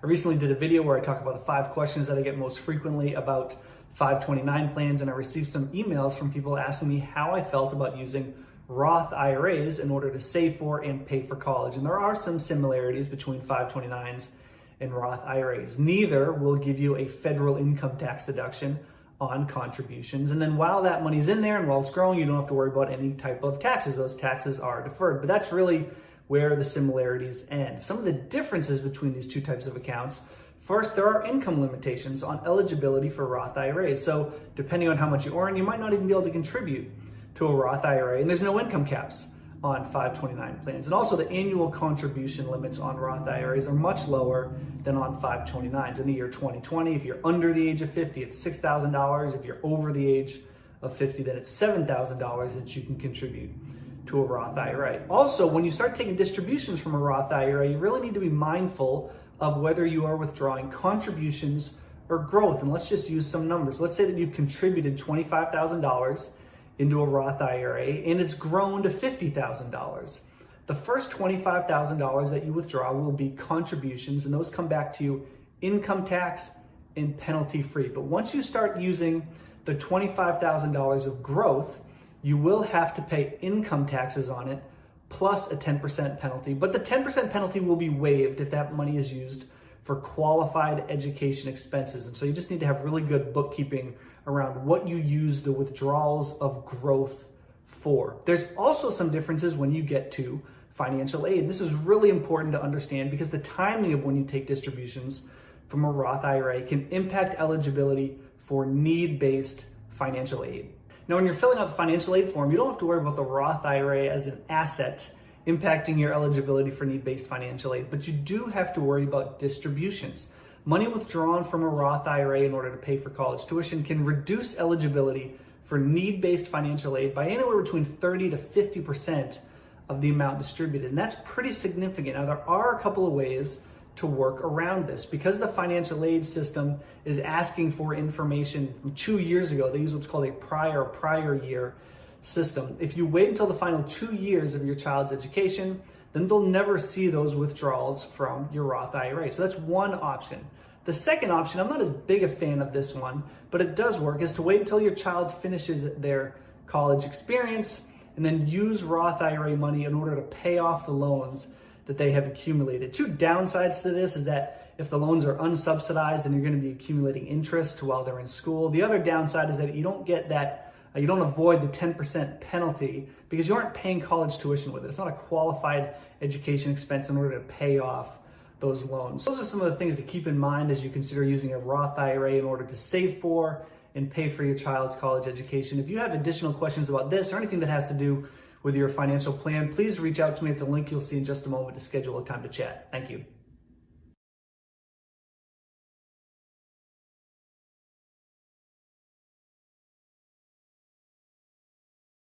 I recently did a video where I talk about the 5 questions that I get most frequently about 529 plans, and I received some emails from people asking me how I felt about using Roth IRAs in order to save for and pay for college. And there are some similarities between 529s and Roth IRAs. Neither will give you a federal income tax deduction on contributions. And then while that money's in there and while it's growing, you don't have to worry about any type of taxes. Those taxes are deferred. But that's really where the similarities end. Some of the differences between these two types of accounts: first, there are income limitations on eligibility for Roth IRAs. So depending on how much you earn, you might not even be able to contribute to a Roth IRA. And there's no income caps on 529 plans. And also the annual contribution limits on Roth IRAs are much lower than on 529s. In the year 2020, if you're under the age of 50, it's $6,000. If you're over the age of 50, then it's $7,000 that you can contribute to a Roth IRA. Also, when you start taking distributions from a Roth IRA, you really need to be mindful of whether you are withdrawing contributions or growth. And let's just use some numbers. Let's say that you've contributed $25,000 into a Roth IRA and it's grown to $50,000. The first $25,000 that you withdraw will be contributions, and those come back to you income tax and penalty free. But once you start using the $25,000 of growth, you will have to pay income taxes on it plus a 10% penalty. But the 10% penalty will be waived if that money is used for qualified education expenses. And so you just need to have really good bookkeeping around what you use the withdrawals of growth for. There's also some differences when you get to financial aid. This is really important to understand because the timing of when you take distributions from a Roth IRA can impact eligibility for need-based financial aid. Now, when you're filling out the financial aid form, you don't have to worry about the Roth IRA as an asset impacting your eligibility for need-based financial aid, but you do have to worry about distributions. Money withdrawn from a Roth IRA in order to pay for college tuition can reduce eligibility for need-based financial aid by anywhere between 30 to 50% of the amount distributed, and that's pretty significant. Now, there are a couple of ways to work around this. Because the financial aid system is asking for information from 2 years ago, they use what's called a prior year system. If you wait until the final 2 years of your child's education, then they'll never see those withdrawals from your Roth IRA. So that's one option. The second option, I'm not as big a fan of this one, but it does work, is to wait until your child finishes their college experience and then use Roth IRA money in order to pay off the loans that they have accumulated. Two downsides to this is that if the loans are unsubsidized, then you're going to be accumulating interest while they're in school. The other downside is that you don't get that, you don't avoid the 10% penalty because you aren't paying college tuition with it. It's not a qualified education expense in order to pay off those loans. Those are some of the things to keep in mind as you consider using a Roth IRA in order to save for and pay for your child's college education. If you have additional questions about this or anything that has to do with your financial plan, please reach out to me at the link you'll see in just a moment to schedule a time to chat. Thank you.